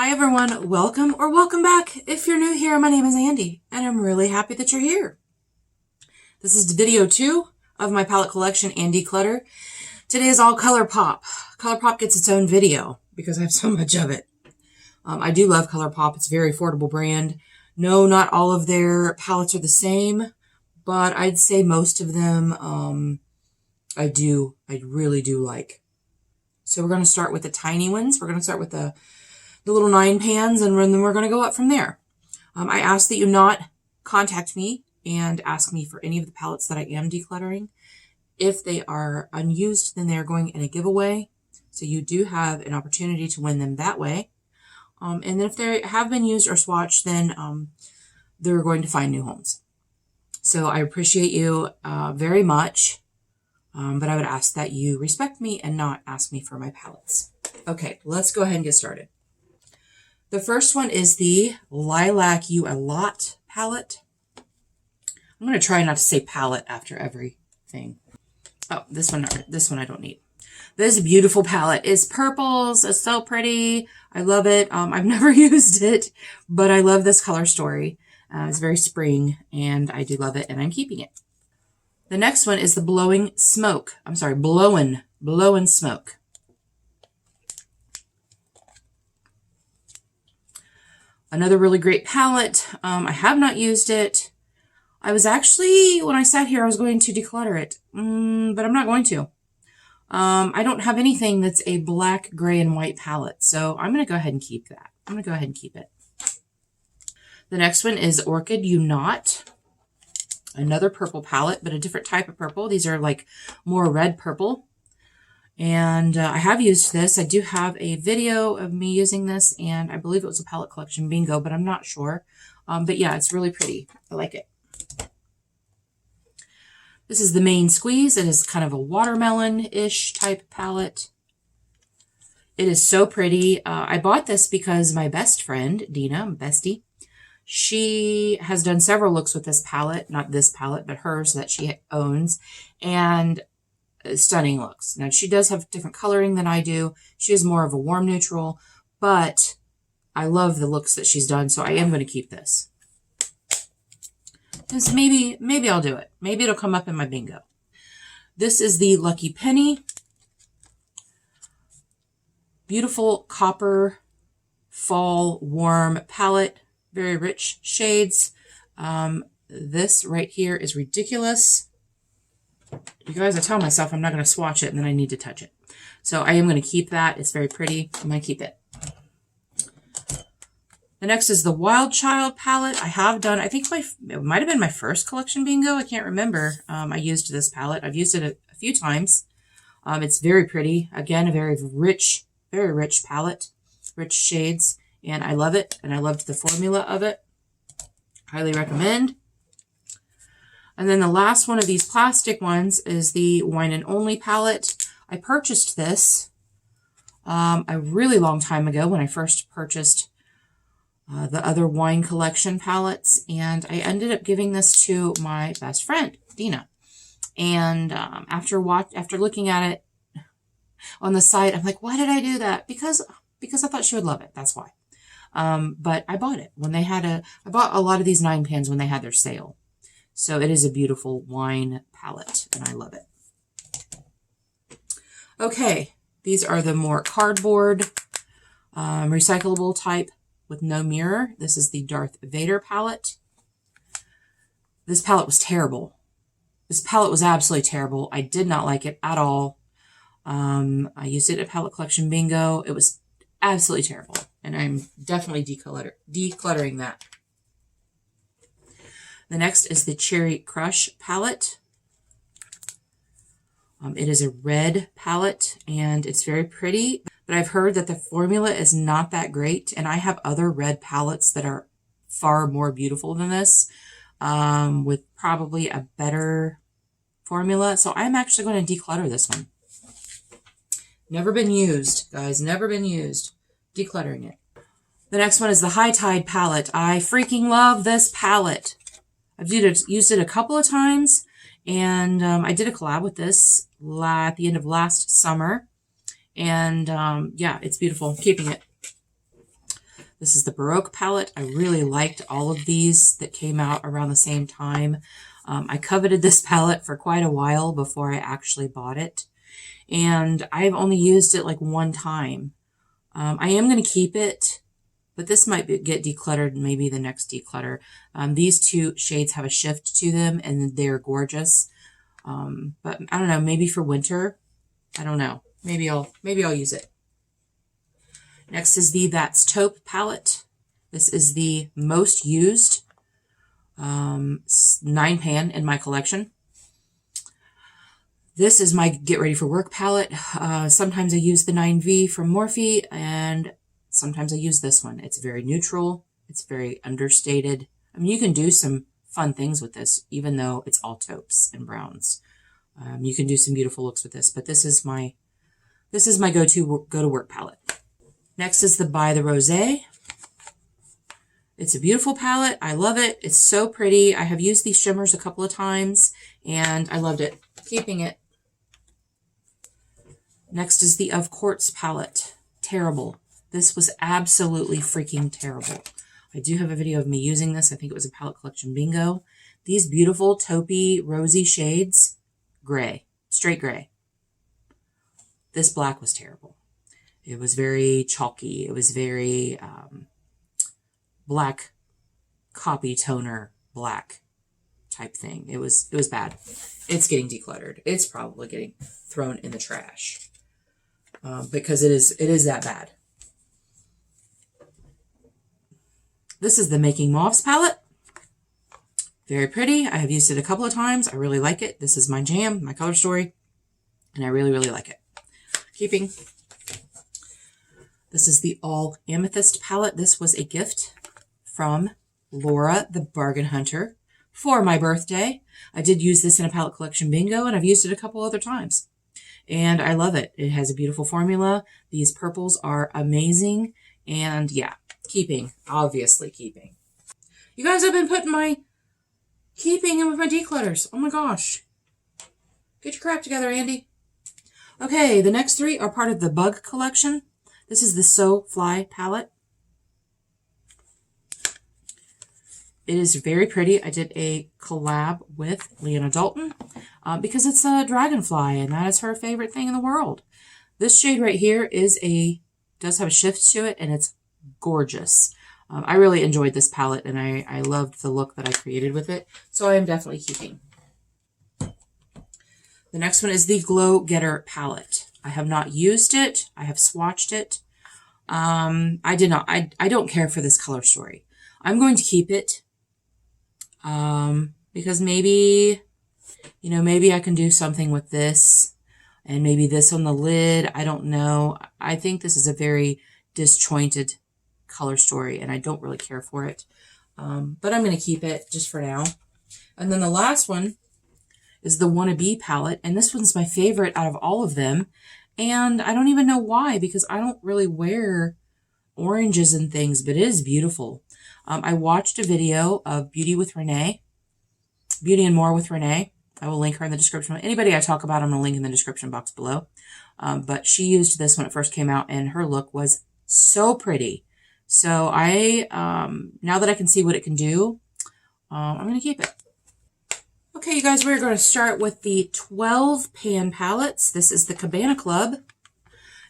Hi everyone, welcome or welcome back. If you're new here, my name is Andi, and I'm really happy that you're here. This is video 2 of my palette collection and Declutter. Today is all Colourpop. Colourpop gets its own video because I have so much of it. I do love Colourpop. It's a very affordable brand. No, not all of their palettes are the same, but I'd say most of them I really do like. So we're going to start with the tiny ones. We're going to start with the little 9 pans, and then we're going to go up from there. I ask that you not contact me and ask me for any of the palettes that I am decluttering. If they are unused, then they are going in a giveaway. So you do have an opportunity to win them that way. And then if they have been used or swatched, then they're going to find new homes. So I appreciate you very much. But I would ask that you respect me and not ask me for my palettes. Okay, let's go ahead and get started. The first one is the Lilac You A Lot palette. I'm going to try not to say palette after everything. Oh, this one I don't need. This is a beautiful palette. It's purples. It's so pretty. I love it. I've never used it, but I love this color story. It's very spring, and I do love it, and I'm keeping it. The next one is the Blowing Smoke. I'm sorry, Blowin' Smoke. Another really great palette. I have not used it. I was actually, when I sat here, I was going to declutter it, but I'm not going to. I don't have anything that's a black, gray, and white palette, so I'm going to go ahead and keep that. I'm going to go ahead and keep it. The next one is Orchid You Not. Another purple palette, but a different type of purple. These are like more red purple. And I have used this. I do have a video of me using this, and I believe it was a palette collection bingo, but I'm not sure. But yeah, it's really pretty. I like it. This is the Main Squeeze. It is kind of a watermelon-ish type palette. It is so pretty. I bought this because my best friend, Dina, bestie, she has done several looks with this palette. Not this palette, but hers that she owns. And stunning looks. Now, she does have different coloring than I do. She is more of a warm neutral, but I love the looks that she's done, so I am going to keep this. Because maybe I'll do it. Maybe it'll come up in my bingo. This is the Lucky Penny. Beautiful copper fall warm palette. Very rich shades. This right here is ridiculous. You guys, I tell myself I'm not going to swatch it, and then I need to touch it. So I am going to keep that. It's very pretty. I'm going to keep it. The next is the Wild Child palette. I have done, I think it might have been my first collection bingo. I can't remember. I used this palette. I've used it a few times. It's very pretty. Again, a very rich palette. Rich shades. And I love it. And I loved the formula of it. Highly recommend. And then the last one of these plastic ones is the Wine and Only palette. I purchased this a really long time ago when I first purchased the other wine collection palettes. And I ended up giving this to my best friend, Dina. And after looking at it on the site, I'm like, why did I do that? Because I thought she would love it. That's why. But I bought it when they had I bought a lot of these 9 pans when they had their sale. So it is a beautiful wine palette, and I love it. Okay, these are the more cardboard, recyclable type with no mirror. This is the Darth Vader palette. This palette was terrible. This palette was absolutely terrible. I did not like it at all. I used it at Palette Collection Bingo. It was absolutely terrible, and I'm definitely decluttering that. The next is the Cherry Crush palette. It is a red palette, and it's very pretty, but I've heard that the formula is not that great, and I have other red palettes that are far more beautiful than this, with probably a better formula, so I'm actually going to declutter this one. Never been used, guys, never been used. Decluttering it. The next one is the High Tide palette. I freaking love this palette. I've used it a couple of times, and I did a collab with this at the end of last summer, and yeah, it's beautiful. I'm keeping it. This is the Baroque palette. I really liked all of these that came out around the same time. I coveted this palette for quite a while before I actually bought it. And I've only used it like one time. I am going to keep it, but this might get decluttered, maybe the next declutter. These two shades have a shift to them, and they're gorgeous. But I don't know, maybe for winter, I don't know. Maybe I'll use it. Next is the That's Taupe palette. This is the most used 9-pan in my collection. This is my Get Ready for Work palette. Sometimes I use the 9V from Morphe, and sometimes I use this one. It's very neutral. It's very understated. I mean, you can do some fun things with this, even though it's all taupes and browns. You can do some beautiful looks with this, but this is my go to work palette. Next is the By the Rosé. It's a beautiful palette. I love it. It's so pretty. I have used these shimmers a couple of times, and I loved it. Keeping it. Next is the Of Quartz palette. Terrible. This was absolutely freaking terrible. I do have a video of me using this. I think it was a palette collection bingo. These beautiful taupey rosy shades. Gray. Straight gray. This black was terrible. It was very chalky. It was very black copy toner black type thing. It was bad. It's getting decluttered. It's probably getting thrown in the trash because it is that bad. This is the Making Mauves palette. Very pretty. I have used it a couple of times. I really like it. This is my jam, my color story, and I really, really like it. Keeping. This is the All Amethyst palette. This was a gift from Laura, the Bargain Hunter, for my birthday. I did use this in a palette collection bingo, and I've used it a couple other times. And I love it. It has a beautiful formula. These purples are amazing. And yeah, keeping. Obviously keeping. You guys have been putting my keeping in with my declutters. Oh my gosh. Get your crap together, Andi. Okay, the next three are part of the Bug collection. This is the So Fly palette. It is very pretty. I did a collab with Leona Dalton because it's a dragonfly, and that is her favorite thing in the world. This shade right here does have a shift to it, and it's gorgeous. I really enjoyed this palette, and I loved the look that I created with it, so I am definitely keeping. The next one is the Glow Getter palette. I have not used it. I have swatched it. I don't care for this color story. I'm going to keep it because maybe I can do something with this, and maybe this on the lid. I don't know. I think this is a very disjointed color story, and I don't really care for it. But I'm going to keep it just for now. And then the last one is the Wannabe palette, and this one's my favorite out of all of them. And I don't even know why, because I don't really wear oranges and things, but it is beautiful. I watched a video of Beauty and More with Renee. I will link her in the description. Anybody I talk about, I'm going to link in the description box below. But she used this when it first came out, and her look was so pretty. So now that I can see what it can do, I'm going to keep it. Okay, you guys, we're going to start with the 12-pan palettes. This is the Cabana Club.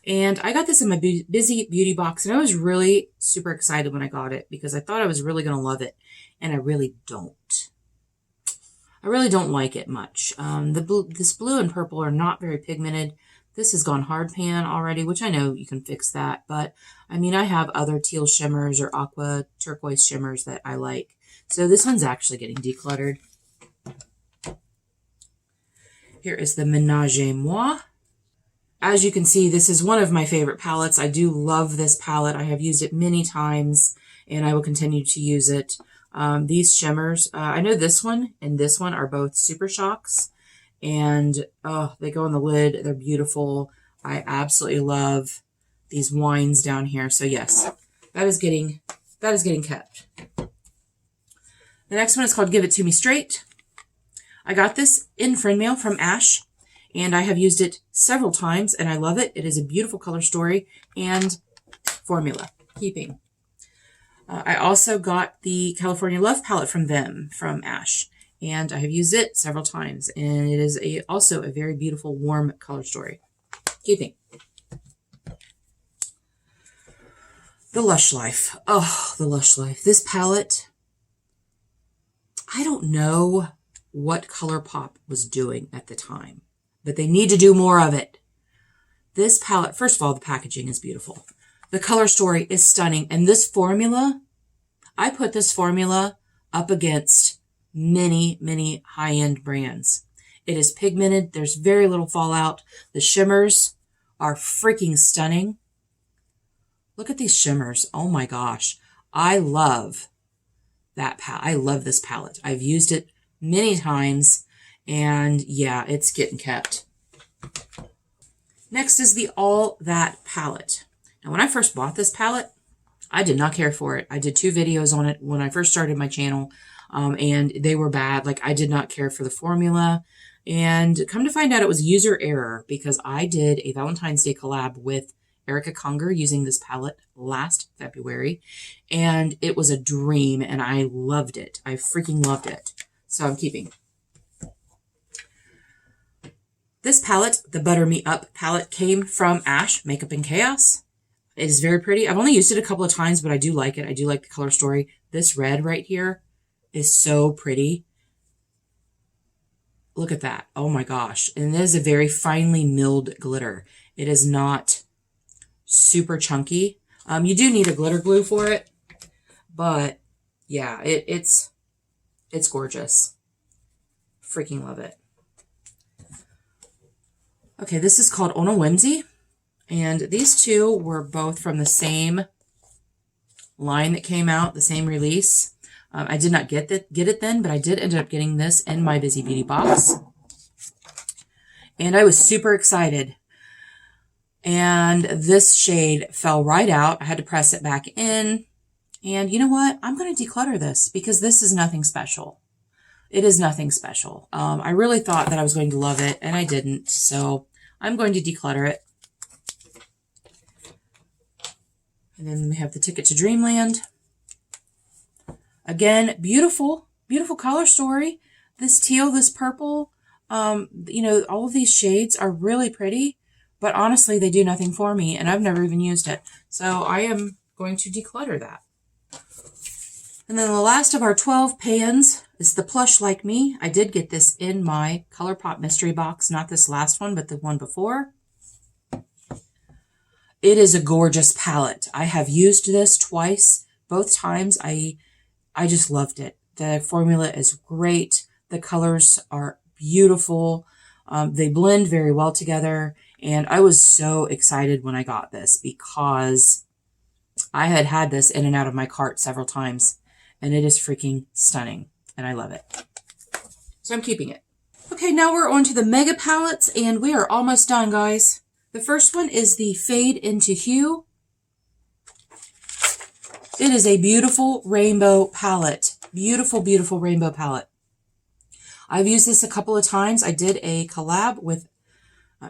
And I got this in my Busy Beauty box, and I was really super excited when I got it because I thought I was really going to love it, and I really don't. I really don't like it much. This blue and purple are not very pigmented. This has gone hard pan already, which I know you can fix that, but I mean, I have other teal shimmers or aqua turquoise shimmers that I like. So this one's actually getting decluttered. Here is the Menagerie. As you can see, this is one of my favorite palettes. I do love this palette. I have used it many times, and I will continue to use it. These shimmers, I know this one and this one are both Super Shocks, and they go on the lid. They're beautiful. I absolutely love these wines down here. So yes, that is getting kept. The next one is called Give It To Me Straight. I got this in friend mail from Ash, and I have used it several times, and I love it. It is a beautiful color story and formula. Keeping. I also got the California Love palette from them, from Ash, and I have used it several times, and it is also a very beautiful, warm color story. Keeping. The Lush Life. Oh, the Lush Life. This palette, I don't know what Colourpop was doing at the time, but they need to do more of it. This palette, first of all, the packaging is beautiful. The color story is stunning. And this formula, I put this formula up against many, many high-end brands. It is pigmented. There's very little fallout. The shimmers are freaking stunning. Look at these shimmers. Oh my gosh. I love that palette. I love this palette. I've used it many times, and yeah, it's getting kept. Next is the All That palette. Now, when I first bought this palette, I did not care for it. I did 2 videos on it when I first started my channel, and they were bad. Like, I did not care for the formula. And come to find out, it was user error, because I did a Valentine's Day collab with Erica Conger using this palette last February, and it was a dream, and I loved it. I freaking loved it. So I'm keeping. This palette, the Butter Me Up palette, came from Ash, Makeup and Chaos. It is very pretty. I've only used it a couple of times, but I do like it. I do like the color story. This red right here is so pretty. Look at that. Oh my gosh. And it is a very finely milled glitter. It is not super chunky. You do need a glitter glue for it, but yeah, it's gorgeous. Freaking love it. Okay, this is called Ona Whimsy, and these two were both from the same line that came out, the same release. I did not get it then, but I did end up getting this in my Busy Beauty box, and I was super excited. And this shade fell right out. I had to press it back in, and you know what? I'm going to declutter this because this is nothing special. It is nothing special. I really thought that I was going to love it, and I didn't. So I'm going to declutter it. And then we have the Ticket to Dreamland. Again, beautiful, beautiful color story. This teal, this purple, you know, all of these shades are really pretty, but honestly, they do nothing for me, and I've never even used it. So I am going to declutter that. And then the last of our 12 pans is the Plush Like Me. I did get this in my Colourpop mystery box, not this last one, but the one before. It is a gorgeous palette. I have used this twice. Both times I just loved it. The formula is great. The colors are beautiful. They blend very well together. And I was so excited when I got this because I had had this in and out of my cart several times. And it is freaking stunning. And I love it. So I'm keeping it. Okay, now we're on to the Mega Palettes. And we are almost done, guys. The first one is the Fade Into Hue. It is a beautiful rainbow palette. Beautiful, beautiful rainbow palette. I've used this a couple of times. I did a collab with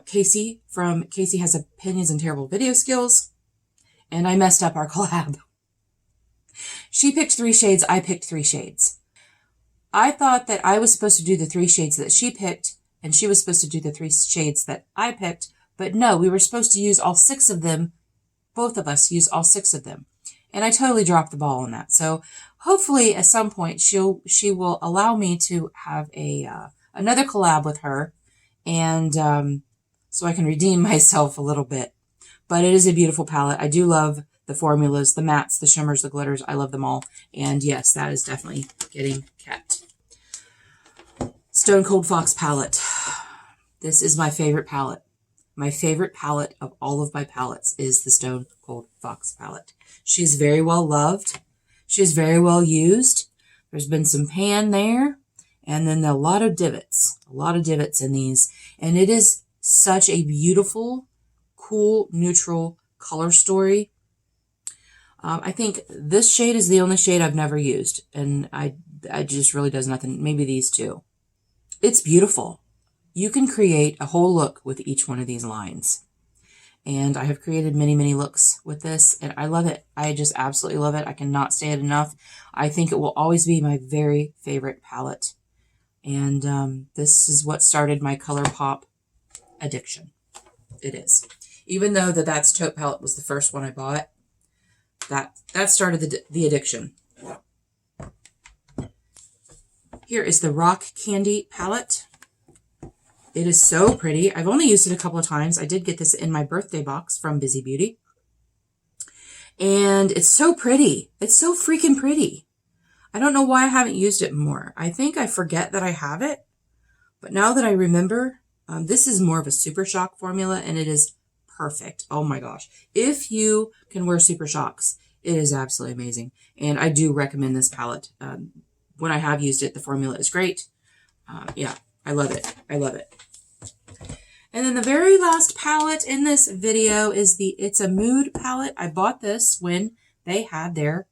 Casey from Casey Has Opinions and Terrible Video Skills. And I messed up our collab. She picked 3 shades. I picked 3 shades. I thought that I was supposed to do the 3 shades that she picked, and she was supposed to do the 3 shades that I picked. But no, we were supposed to use all 6 of them. Both of us use all 6 of them. And I totally dropped the ball on that. So hopefully at some point she will allow me to have another collab with her, and so I can redeem myself a little bit. But it is a beautiful palette. I do love the formulas, the mattes, the shimmers, the glitters. I love them all. And yes, that is definitely getting kept. Stone Cold Fox palette. This is my favorite palette. My favorite palette of all of my palettes is the Stone Cold Fox palette. She's very well loved. She's very well used. There's been some pan there, and then a lot of divots. A lot of divots in these. And it is such a beautiful, cool, neutral color story. I think this shade is the only shade I've never used, and I just really does nothing. Maybe these two. It's beautiful. You can create a whole look with each one of these lines. And I have created many, many looks with this, and I love it. I just absolutely love it. I cannot say it enough. I think it will always be my very favorite palette. And this is what started my Colourpop addiction. It is. Even though that's Taupe palette was the first one I bought, that started the addiction. Here is the Rock Candy palette. It is so pretty. I've only used it a couple of times. I did get this in my birthday box from Busy Beauty. And it's so pretty. It's so freaking pretty. I don't know why I haven't used it more. I think I forget that I have it. But now that I remember, this is more of a Super Shock formula, and it is perfect. Oh my gosh. If you can wear Super Shocks, it is absolutely amazing. And I do recommend this palette. When I have used it, the formula is great. Yeah, I love it. I love it. And then the very last palette in this video is the It's a Mood palette. I bought this when they had their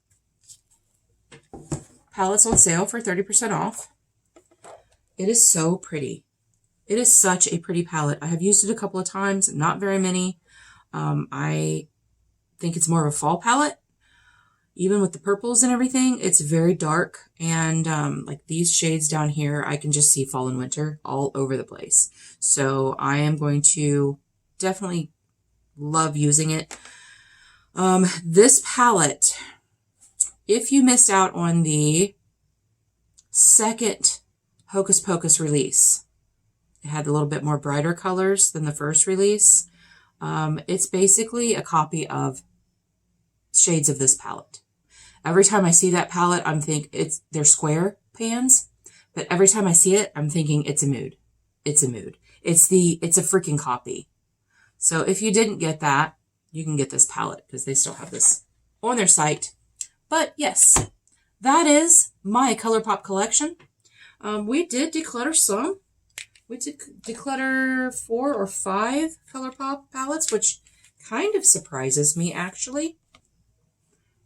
palettes on sale for 30% off. It is so pretty. It is such a pretty palette. I have used it a couple of times, not very many. I think it's more of a fall palette. Even with the purples and everything, it's very dark. And like these shades down here, I can just see fall and winter all over the place. So I am going to definitely love using it. This palette, if you missed out on the second Hocus Pocus release, it had a little bit more brighter colors than the first release. It's basically a copy of shades of this palette. Every time I see that palette, I'm thinking they're square pans, but every time I see it, I'm thinking it's a mood. It's a mood. It's a freaking copy. So if you didn't get that, you can get this palette because they still have this on their site. But yes, that is my Colourpop collection. We did declutter some. We did declutter 4 or 5 Colourpop palettes, which kind of surprises me actually.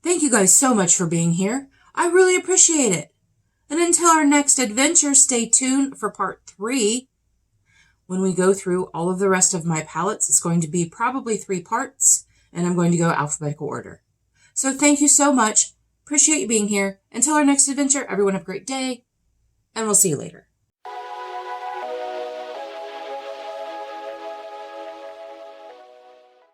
Thank you guys so much for being here. I really appreciate it. And until our next adventure, stay tuned for part 3. When we go through all of the rest of my palettes, it's going to be probably 3 parts, and I'm going to go alphabetical order. So thank you so much. Appreciate you being here. Until our next adventure, everyone have a great day, and we'll see you later.